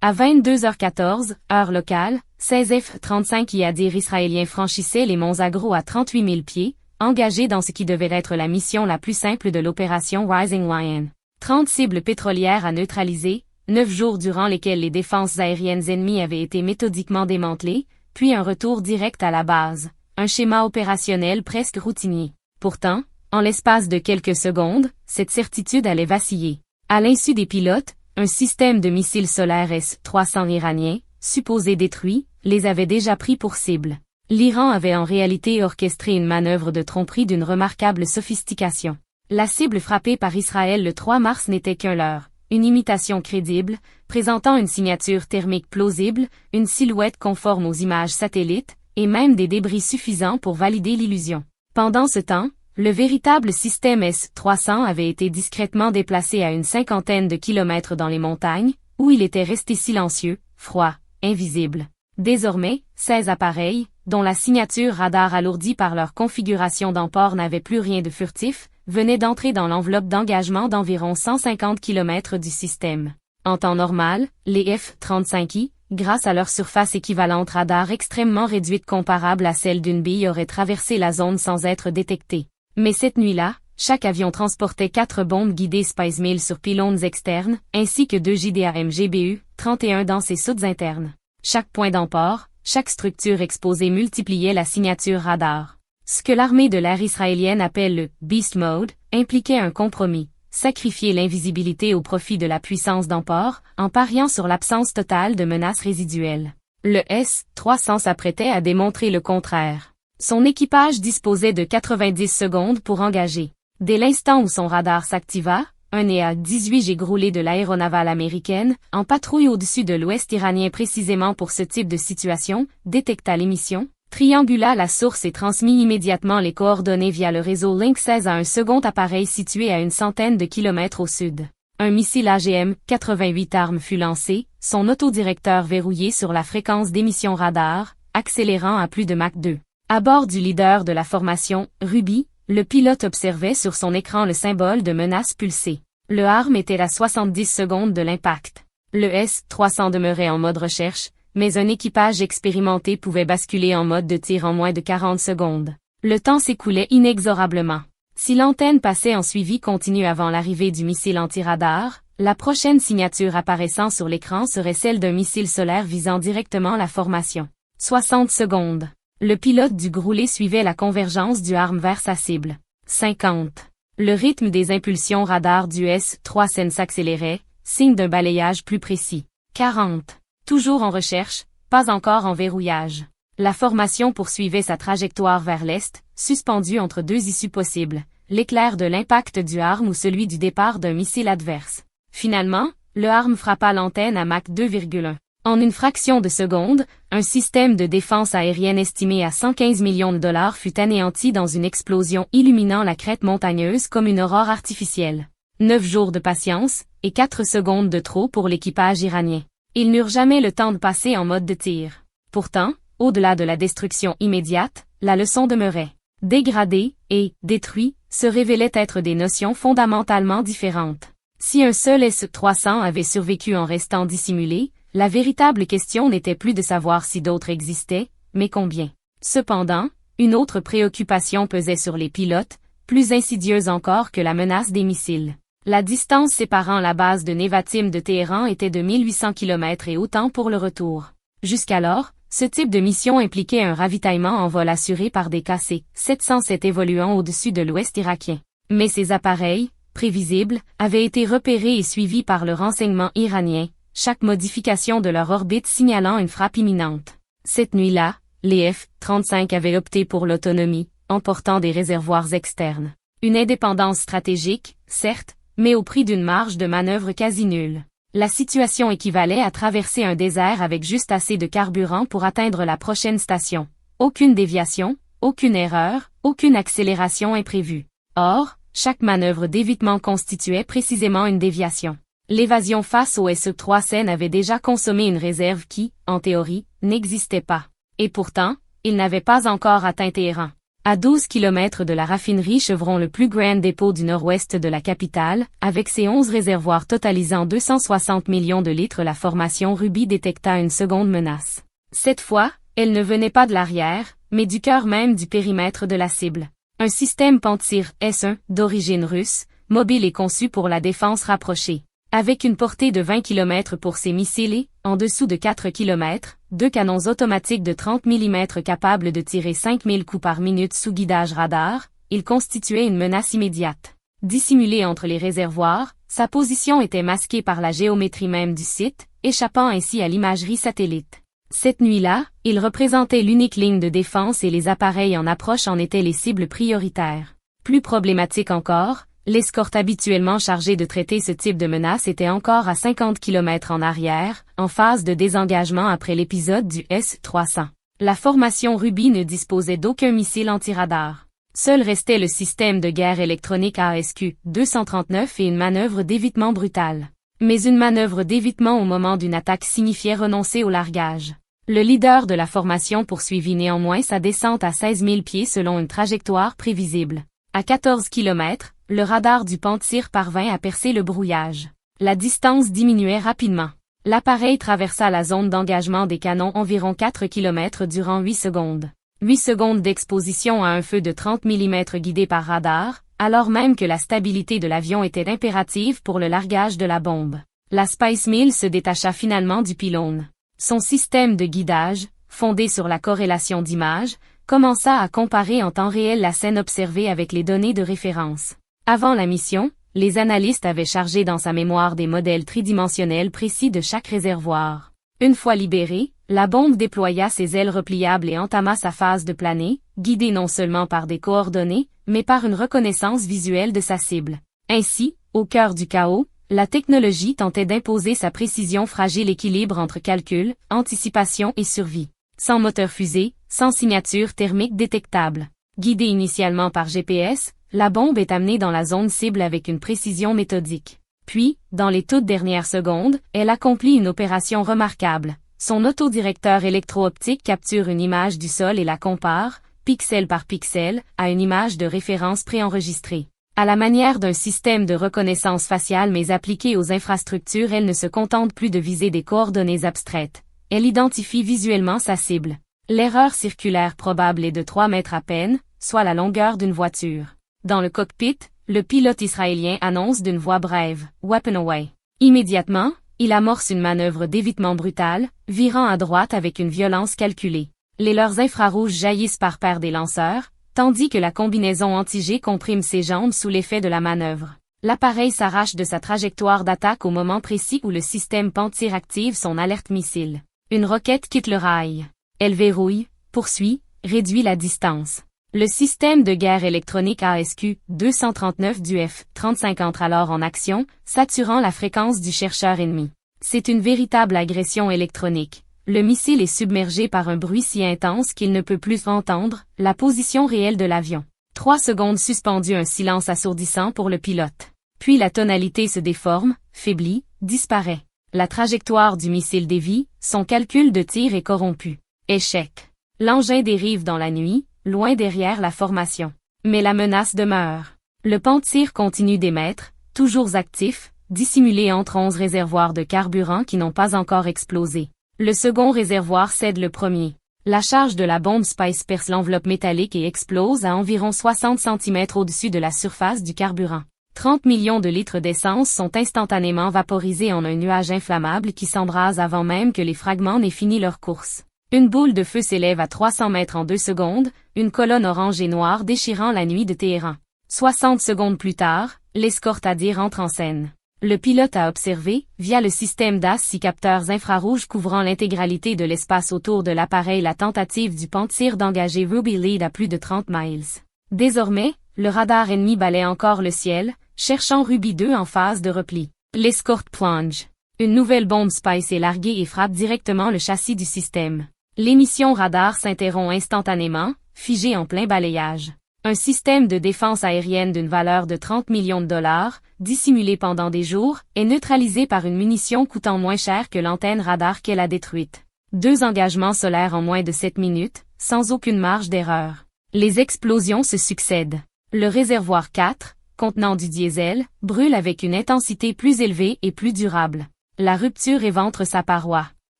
À 22h14, heure locale, 16 F-35 Yadir israéliens franchissaient les monts Zagros à 38 000 pieds, engagés dans ce qui devait être la mission la plus simple de l'opération Rising Lion. 30 cibles pétrolières à neutraliser, 9 jours durant lesquels les défenses aériennes ennemies avaient été méthodiquement démantelées, puis un retour direct à la base, un schéma opérationnel presque routinier. Pourtant, en l'espace de quelques secondes, cette certitude allait vaciller. À l'insu des pilotes, un système de missiles solaires S-300 iranien, supposé détruit, les avait déjà pris pour cible. L'Iran avait en réalité orchestré une manœuvre de tromperie d'une remarquable sophistication. La cible frappée par Israël le 3 mars n'était qu'un leurre, une imitation crédible, présentant une signature thermique plausible, une silhouette conforme aux images satellites, et même des débris suffisants pour valider l'illusion. Pendant ce temps, le véritable système S-300 avait été discrètement déplacé à une cinquantaine de kilomètres dans les montagnes, où il était resté silencieux, froid, invisible. Désormais, 16 appareils, dont la signature radar alourdie par leur configuration d'emport n'avait plus rien de furtif, venaient d'entrer dans l'enveloppe d'engagement d'environ 150 km du système. En temps normal, les F-35I, grâce à leur surface équivalente radar extrêmement réduite comparable à celle d'une bille, auraient traversé la zone sans être détectés. Mais cette nuit-là, chaque avion transportait 4 bombes guidées Spice Mill sur pylônes externes, ainsi que 2 JDAM GBU-31 dans ses soutes internes. Chaque point d'emport, chaque structure exposée multipliait la signature radar. Ce que l'armée de l'air israélienne appelle le « Beast Mode » impliquait un compromis, sacrifier l'invisibilité au profit de la puissance d'emport, en pariant sur l'absence totale de menaces résiduelles. Le S-300 s'apprêtait à démontrer le contraire. Son équipage disposait de 90 secondes pour engager. Dès l'instant où son radar s'activa, un EA-18G groulé de l'aéronavale américaine, en patrouille au-dessus de l'ouest iranien précisément pour ce type de situation, détecta l'émission, triangula la source et transmit immédiatement les coordonnées via le réseau Link 16 à un second appareil situé à une centaine de kilomètres au sud. Un missile AGM-88 arme fut lancé, son autodirecteur verrouillé sur la fréquence d'émission radar, accélérant à plus de Mach 2. À bord du leader de la formation, Ruby, le pilote observait sur son écran le symbole de menace pulsé. Le arme était à 70 secondes de l'impact. Le S-300 demeurait en mode recherche, mais un équipage expérimenté pouvait basculer en mode de tir en moins de 40 secondes. Le temps s'écoulait inexorablement. Si l'antenne passait en suivi continu avant l'arrivée du missile anti-radar, la prochaine signature apparaissant sur l'écran serait celle d'un missile solaire visant directement la formation. 60 secondes. Le pilote du groulé suivait la convergence du arme vers sa cible. 50. Le rythme des impulsions radar du S-300 s'accélérait, signe d'un balayage plus précis. 40. Toujours en recherche, pas encore en verrouillage. La formation poursuivait sa trajectoire vers l'est, suspendue entre deux issues possibles, l'éclair de l'impact du arme ou celui du départ d'un missile adverse. Finalement, le arme frappa l'antenne à Mach 2,1. En une fraction de seconde, un système de défense aérienne estimé à 115 millions de dollars fut anéanti dans une explosion illuminant la crête montagneuse comme une aurore artificielle. 9 jours de patience, et 4 secondes de trop pour l'équipage iranien. Ils n'eurent jamais le temps de passer en mode de tir. Pourtant, au-delà de la destruction immédiate, la leçon demeurait. Dégradé et détruit se révélaient être des notions fondamentalement différentes. Si un seul S-300 avait survécu en restant dissimulé, la véritable question n'était plus de savoir si d'autres existaient, mais combien. Cependant, une autre préoccupation pesait sur les pilotes, plus insidieuse encore que la menace des missiles. La distance séparant la base de Nevatim de Téhéran était de 1800 km et autant pour le retour. Jusqu'alors, ce type de mission impliquait un ravitaillement en vol assuré par des KC-707 évoluant au-dessus de l'ouest irakien. Mais ces appareils, prévisibles, avaient été repérés et suivis par le renseignement iranien, chaque modification de leur orbite signalant une frappe imminente. Cette nuit-là, les F-35 avaient opté pour l'autonomie, emportant des réservoirs externes. Une indépendance stratégique, certes, mais au prix d'une marge de manœuvre quasi nulle. La situation équivalait à traverser un désert avec juste assez de carburant pour atteindre la prochaine station. Aucune déviation, aucune erreur, aucune accélération imprévue. Or, chaque manœuvre d'évitement constituait précisément une déviation. L'évasion face au SE-300 avait déjà consommé une réserve qui, en théorie, n'existait pas. Et pourtant, il n'avait pas encore atteint Téhéran. À 12 km de la raffinerie Chevron, le plus grand dépôt du nord-ouest de la capitale, avec ses 11 réservoirs totalisant 260 millions de litres, la formation Ruby détecta une seconde menace. Cette fois, elle ne venait pas de l'arrière, mais du cœur même du périmètre de la cible. Un système Pantsir S-1, d'origine russe, mobile et conçu pour la défense rapprochée. Avec une portée de 20 km pour ses missiles et, en dessous de 4 km, 2 canons automatiques de 30 mm capables de tirer 5000 coups par minute sous guidage radar, il constituait une menace immédiate. Dissimulé entre les réservoirs, sa position était masquée par la géométrie même du site, échappant ainsi à l'imagerie satellite. Cette nuit-là, il représentait l'unique ligne de défense et les appareils en approche en étaient les cibles prioritaires. Plus problématique encore, l'escorte habituellement chargée de traiter ce type de menace était encore à 50 km en arrière, en phase de désengagement après l'épisode du S-300. La formation Ruby ne disposait d'aucun missile antiradar. Seul restait le système de guerre électronique ASQ-239 et une manœuvre d'évitement brutale. Mais une manœuvre d'évitement au moment d'une attaque signifiait renoncer au largage. Le leader de la formation poursuivit néanmoins sa descente à 16 000 pieds selon une trajectoire prévisible. À 14 km, le radar du Pantsir parvint à percer le brouillage. La distance diminuait rapidement. L'appareil traversa la zone d'engagement des canons environ 4 km durant 8 secondes. 8 secondes d'exposition à un feu de 30 mm guidé par radar, alors même que la stabilité de l'avion était impérative pour le largage de la bombe. La Spice Mill se détacha finalement du pylône. Son système de guidage, fondé sur la corrélation d'images, commença à comparer en temps réel la scène observée avec les données de référence. Avant la mission, les analystes avaient chargé dans sa mémoire des modèles tridimensionnels précis de chaque réservoir. Une fois libérée, la bombe déploya ses ailes repliables et entama sa phase de planée, guidée non seulement par des coordonnées, mais par une reconnaissance visuelle de sa cible. Ainsi, au cœur du chaos, la technologie tentait d'imposer sa précision fragile équilibre entre calcul, anticipation et survie. Sans moteur fusée, sans signature thermique détectable. Guidée initialement par GPS, la bombe est amenée dans la zone cible avec une précision méthodique. Puis, dans les toutes dernières secondes, elle accomplit une opération remarquable. Son autodirecteur électro-optique capture une image du sol et la compare, pixel par pixel, à une image de référence préenregistrée. À la manière d'un système de reconnaissance faciale mais appliqué aux infrastructures, elle ne se contente plus de viser des coordonnées abstraites. Elle identifie visuellement sa cible. L'erreur circulaire probable est de 3 mètres à peine, soit la longueur d'une voiture. Dans le cockpit, le pilote israélien annonce d'une voix brève « Weapon away ». Immédiatement, il amorce une manœuvre d'évitement brutale, virant à droite avec une violence calculée. Les leurres infrarouges jaillissent par paire des lanceurs, tandis que la combinaison anti-G comprime ses jambes sous l'effet de la manœuvre. L'appareil s'arrache de sa trajectoire d'attaque au moment précis où le système Pantsir active son alerte missile. Une roquette quitte le rail. Elle verrouille, poursuit, réduit la distance. Le système de guerre électronique ASQ-239 du F-35 entre alors en action, saturant la fréquence du chercheur ennemi. C'est une véritable agression électronique. Le missile est submergé par un bruit si intense qu'il ne peut plus entendre la position réelle de l'avion. 3 secondes suspendues, un silence assourdissant pour le pilote. Puis la tonalité se déforme, faiblit, disparaît. La trajectoire du missile dévie, son calcul de tir est corrompu. Échec. L'engin dérive dans la nuit, loin derrière la formation. Mais la menace demeure. Le Pantsir continue d'émettre, toujours actif, dissimulé entre 11 réservoirs de carburant qui n'ont pas encore explosé. Le second réservoir cède le premier. La charge de la bombe Spice perce l'enveloppe métallique et explose à environ 60 cm au-dessus de la surface du carburant. 30 millions de litres d'essence sont instantanément vaporisés en un nuage inflammable qui s'embrase avant même que les fragments n'aient fini leur course. Une boule de feu s'élève à 300 mètres en 2 secondes, une colonne orange et noire déchirant la nuit de Téhéran. 60 secondes plus tard, l'escorte Hadir entre en scène. Le pilote a observé, via le système DAS-6 capteurs infrarouges couvrant l'intégralité de l'espace autour de l'appareil, la tentative du Pantsir d'engager Ruby Lead à plus de 30 miles. Désormais, le radar ennemi balaie encore le ciel, cherchant Ruby 2 en phase de repli. L'escorte plonge. Une nouvelle bombe Spice est larguée et frappe directement le châssis du système. L'émission radar s'interrompt instantanément, figée en plein balayage. Un système de défense aérienne d'une valeur de 30 millions de dollars, dissimulé pendant des jours, est neutralisé par une munition coûtant moins cher que l'antenne radar qu'elle a détruite. 2 engagements solaires en moins de 7 minutes, sans aucune marge d'erreur. Les explosions se succèdent. Le réservoir 4, contenant du diesel, brûle avec une intensité plus élevée et plus durable. La rupture éventre sa paroi.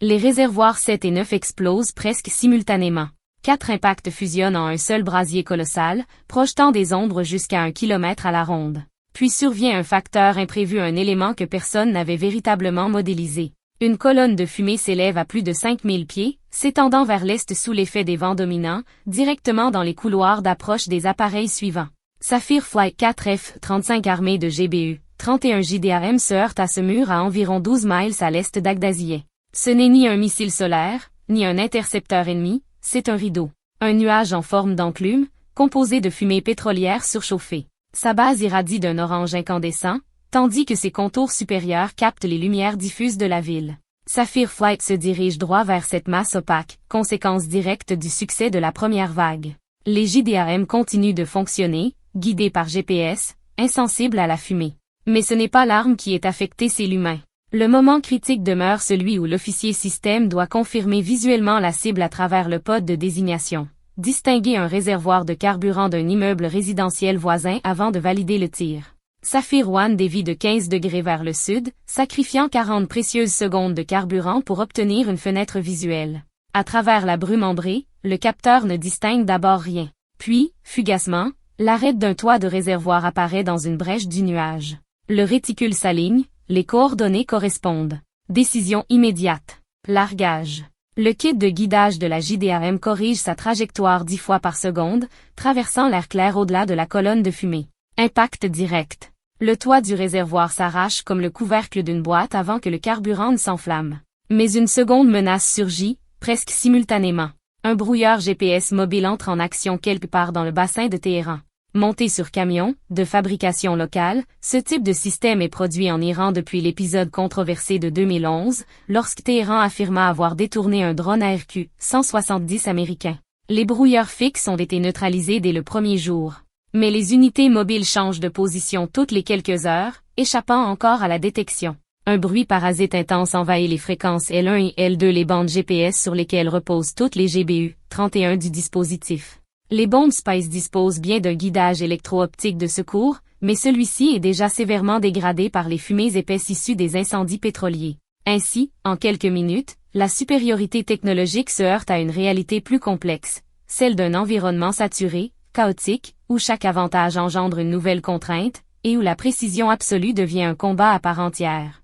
Les réservoirs 7 et 9 explosent presque simultanément. 4 impacts fusionnent en un seul brasier colossal, projetant des ombres jusqu'à 1 kilomètre à la ronde. Puis survient un facteur imprévu, un élément que personne n'avait véritablement modélisé. Une colonne de fumée s'élève à plus de 5000 pieds, s'étendant vers l'est sous l'effet des vents dominants, directement dans les couloirs d'approche des appareils suivants. Saphir Flight 4 F-35 armé de GBU, 31 JDAM se heurte à ce mur à environ 12 miles à l'est d'Agdazieh. Ce n'est ni un missile solaire, ni un intercepteur ennemi, c'est un rideau. Un nuage en forme d'enclume, composé de fumée pétrolière surchauffée. Sa base irradie d'un orange incandescent, tandis que ses contours supérieurs captent les lumières diffuses de la ville. Saphir Flight se dirige droit vers cette masse opaque, conséquence directe du succès de la première vague. Les JDAM continuent de fonctionner, guidés par GPS, insensibles à la fumée. Mais ce n'est pas l'arme qui est affectée, c'est l'humain. Le moment critique demeure celui où l'officier système doit confirmer visuellement la cible à travers le pod de désignation. Distinguer un réservoir de carburant d'un immeuble résidentiel voisin avant de valider le tir. Saphir One dévie de 15 degrés vers le sud, sacrifiant 40 précieuses secondes de carburant pour obtenir une fenêtre visuelle. À travers la brume ambrée, le capteur ne distingue d'abord rien. Puis, fugacement, l'arête d'un toit de réservoir apparaît dans une brèche du nuage. Le réticule s'aligne, les coordonnées correspondent. Décision immédiate. Largage. Le kit de guidage de la JDAM corrige sa trajectoire 10 fois par seconde, traversant l'air clair au-delà de la colonne de fumée. Impact direct. Le toit du réservoir s'arrache comme le couvercle d'une boîte avant que le carburant ne s'enflamme. Mais une seconde menace surgit, presque simultanément. Un brouilleur GPS mobile entre en action quelque part dans le bassin de Téhéran. Monté sur camion, de fabrication locale, ce type de système est produit en Iran depuis l'épisode controversé de 2011, lorsque Téhéran affirma avoir détourné un drone ARQ-170 américain. Les brouilleurs fixes ont été neutralisés dès le premier jour. Mais les unités mobiles changent de position toutes les quelques heures, échappant encore à la détection. Un bruit parasite intense envahit les fréquences L1 et L2, les bandes GPS sur lesquelles reposent toutes les GBU 31 du dispositif. Les bombes Spice disposent bien d'un guidage électro-optique de secours, mais celui-ci est déjà sévèrement dégradé par les fumées épaisses issues des incendies pétroliers. Ainsi, en quelques minutes, la supériorité technologique se heurte à une réalité plus complexe, celle d'un environnement saturé, chaotique, où chaque avantage engendre une nouvelle contrainte, et où la précision absolue devient un combat à part entière.